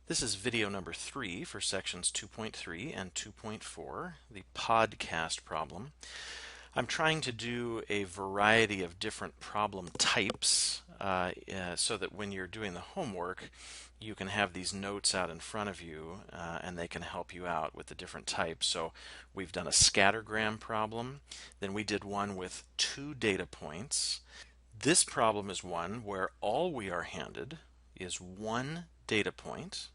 This is video number 3 for sections 2.3 and 2.4, the podcast problem. I'm trying to do a variety of different problem types so that when you're doing the homework, you can have these notes out in front of you and they can help you out with the different types. So we've done a scattergram problem, then we did one with 2 data points. This problem is one where all we are handed is 1 data point,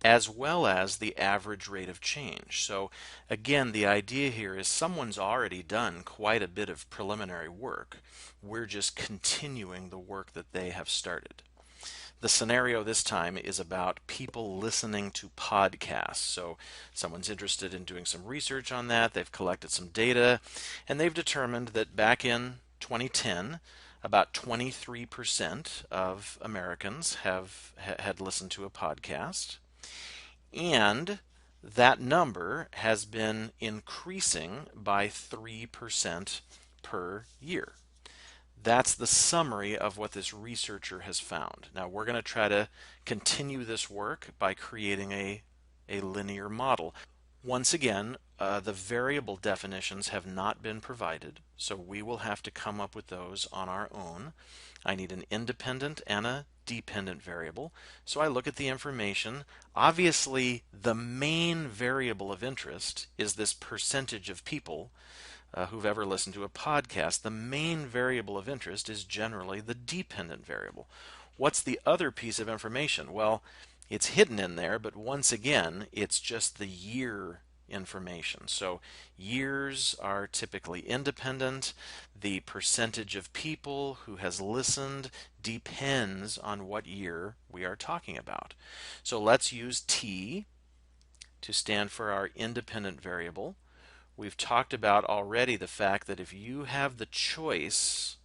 as well as the average rate of change. So again, the idea here is someone's already done quite a bit of preliminary work. We're just continuing the work that they have started. The scenario this time is about people listening to podcasts. So someone's interested in doing some research on that. They've collected some data, and they've determined that back in 2010, about 23% of Americans had listened to a podcast. And that number has been increasing by 3% per year. That's the summary of what this researcher has found. Now we're going to try to continue this work by creating a linear model. Once again, the variable definitions have not been provided, so we will have to come up with those on our own. I need an independent and a dependent variable. So I look at the information. Obviously, the main variable of interest is this percentage of people who've ever listened to a podcast. The main variable of interest is generally the dependent variable. What's the other piece of information? Well, it's hidden in there, but once again, it's just the year information. So years are typically independent. The percentage of people who has listened depends on what year we are talking about. So let's use T to stand for our independent variable. We've talked about already the fact that if you have the choice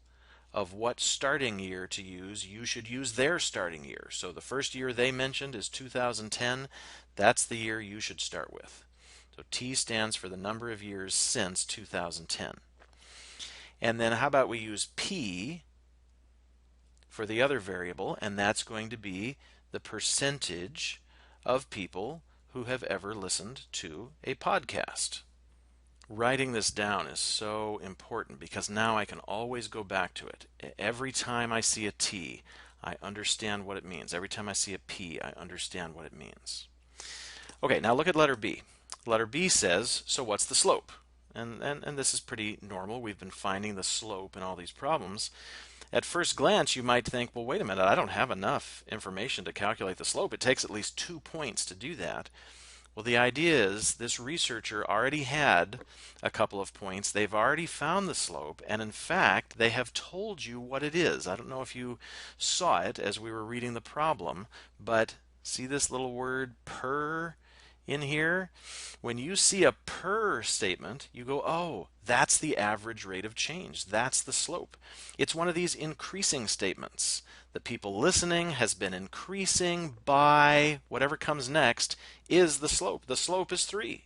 of what starting year to use, you should use their starting year. So the first year they mentioned is 2010. That's the year you should start with. So T stands for the number of years since 2010. And then how about we use P for the other variable, and that's going to be the percentage of people who have ever listened to a podcast. Writing this down is so important because now I can always go back to it. Every time I see a T, I understand what it means. Every time I see a P, I understand what it means. Okay, now look at letter B. Letter B says, so what's the slope? And this is pretty normal. We've been finding the slope in all these problems. At first glance, you might think, well, wait a minute, I don't have enough information to calculate the slope. It takes at least 2 points to do that. Well, the idea is this researcher already had a couple of points. They've already found the slope, and in fact, they have told you what it is. I don't know if you saw it as we were reading the problem, but see this little word per in here? When you see a per statement, you go, oh, that's the average rate of change. That's the slope. It's one of these increasing statements. The people listening has been increasing by whatever comes next is the slope. The slope is 3.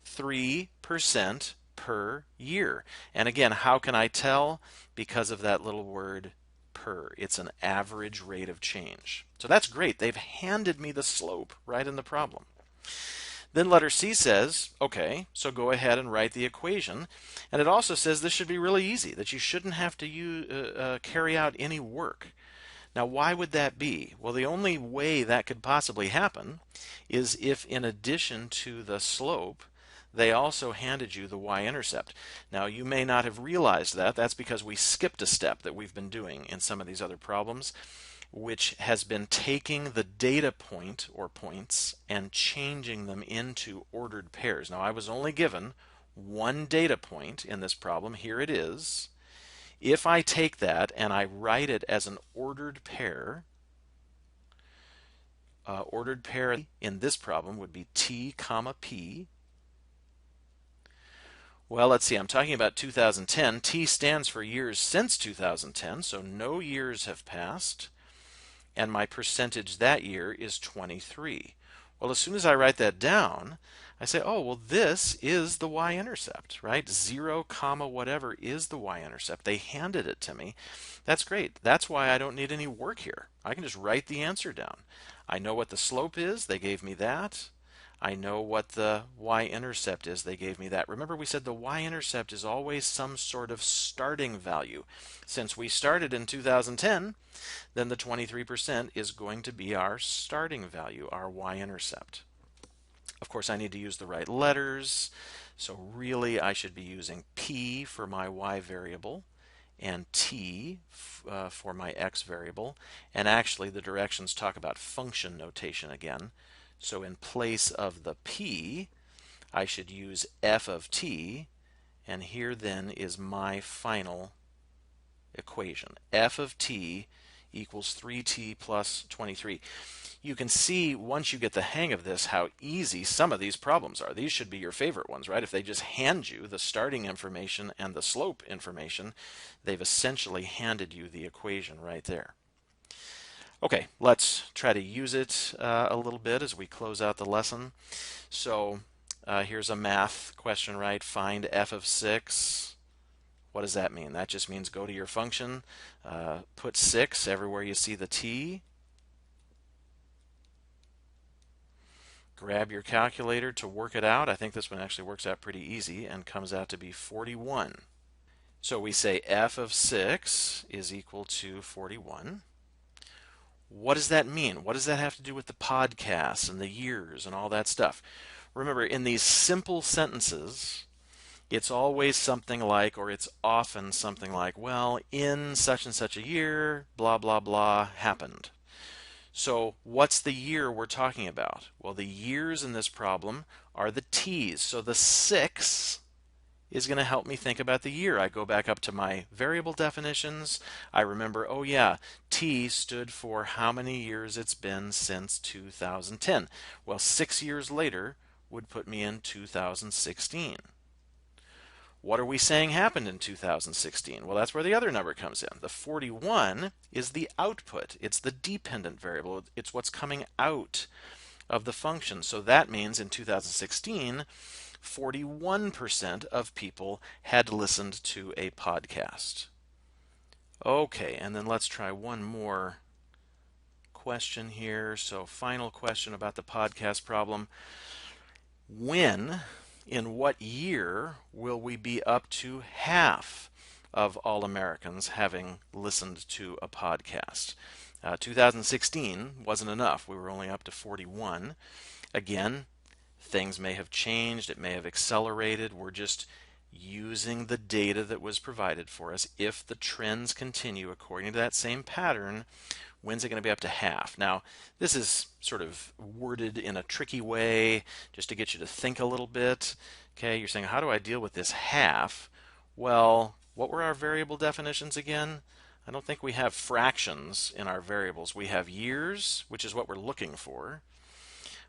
3% per year. And again, how can I tell? Because of that little word per. It's an average rate of change. So that's great. They've handed me the slope right in the problem. Then letter C says, okay, so go ahead and write the equation. And it also says this should be really easy, that you shouldn't have to carry out any work. Now, why would that be? Well, the only way that could possibly happen is if, in addition to the slope, they also handed you the y-intercept. Now, you may not have realized that. That's because we skipped a step that we've been doing in some of these other problems, which has been taking the data point or points and changing them into ordered pairs. Now, I was only given 1 data point in this problem. Here it is. If I take that and I write it as an ordered pair in this problem would be T comma P. Well, let's see, I'm talking about 2010. T stands for years since 2010, so no years have passed. And my percentage that year is 23. Well, as soon as I write that down, I say, oh, well, this is the y-intercept, right? 0 comma whatever is the y-intercept. They handed it to me. That's great. That's why I don't need any work here. I can just write the answer down. I know what the slope is, they gave me that. I know what the y-intercept is, they gave me that. Remember we said the y-intercept is always some sort of starting value. Since we started in 2010, then the 23% is going to be our starting value, our y-intercept. Of course, I need to use the right letters, so really I should be using p for my y variable and t for my x variable. And actually the directions talk about function notation again. So in place of the p, I should use f of t, and here then is my final equation. F of t equals 3t plus 23. You can see once you get the hang of this how easy some of these problems are. These should be your favorite ones, right? If they just hand you the starting information and the slope information, they've essentially handed you the equation right there. Okay, let's try to use it a little bit as we close out the lesson. So here's a math question, right? Find f of 6. What does that mean? That just means go to your function, put 6 everywhere you see the t, grab your calculator to work it out. I think this one actually works out pretty easy and comes out to be 41. So we say f of 6 is equal to 41. What does that mean? What does that have to do with the podcasts and the years and all that stuff? Remember, in these simple sentences, it's always something like, or it's often something like, well, in such and such a year, blah, blah, blah happened. So what's the year we're talking about? Well, the years in this problem are the t's. So the 6 is going to help me think about the year. I go back up to my variable definitions. I remember, oh yeah, t stood for how many years it's been since 2010. Well, 6 years later would put me in 2016. What are we saying happened in 2016? Well, that's where the other number comes in. The 41 is the output. It's the dependent variable. It's what's coming out of the function. So that means in 2016, 41% of people had listened to a podcast. Okay, and then let's try one more question here. So final question about the podcast problem. In what year will we be up to half of all Americans having listened to a podcast? 2016 wasn't enough. We were only up to 41. Again, things may have changed. It may have accelerated. We're just using the data that was provided for us. If the trends continue according to that same pattern, when's it going to be up to half? Now, this is sort of worded in a tricky way just to get you to think a little bit. Okay, you're saying, how do I deal with this half? Well, what were our variable definitions again? I don't think we have fractions in our variables. We have years, which is what we're looking for.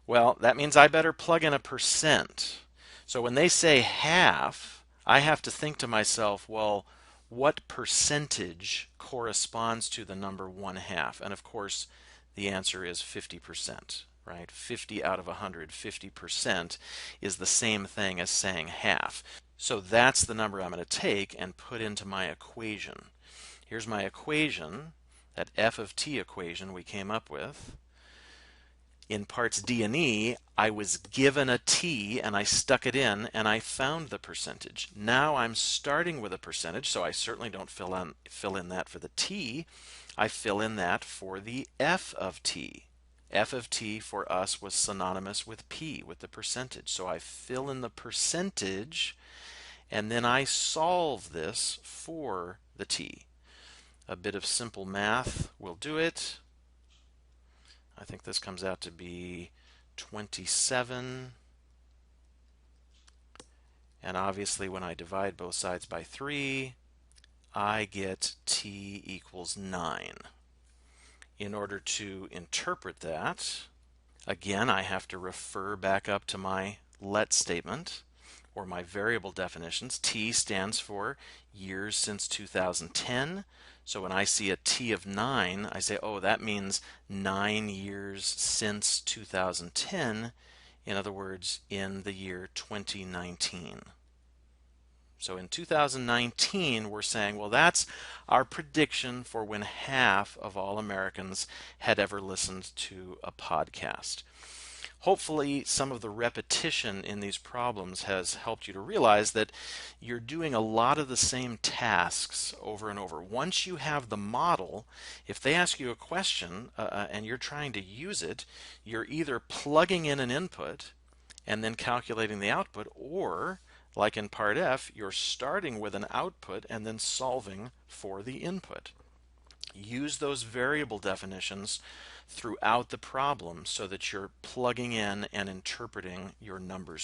Well, that means I better plug in a percent. So when they say half, I have to think to myself, well, what percentage corresponds to the number 1/2? And of course, the answer is 50%, right? 50 out of 100, 50% is the same thing as saying half. So that's the number I'm going to take and put into my equation. Here's my equation, that f of t equation we came up with. In parts D and E, I was given a t and I stuck it in and I found the percentage. Now I'm starting with a percentage, so I certainly don't fill in that for the t. I fill in that for the f of t. F of t for us was synonymous with p, with the percentage. So I fill in the percentage and then I solve this for the t. A bit of simple math will do it. I think this comes out to be 27. And obviously when I divide both sides by 3, I get t equals 9. In order to interpret that, again, I have to refer back up to my let statement or my variable definitions. T stands for years since 2010. So when I see a t of 9, I say, oh, that means 9 years since 2010. In other words, in the year 2019. So in 2019, we're saying, well, that's our prediction for when half of all Americans had ever listened to a podcast. Hopefully, some of the repetition in these problems has helped you to realize that you're doing a lot of the same tasks over and over. Once you have the model, if they ask you a question and you're trying to use it, you're either plugging in an input and then calculating the output, or like in part F, you're starting with an output and then solving for the input. Use those variable definitions throughout the problem so that you're plugging in and interpreting your numbers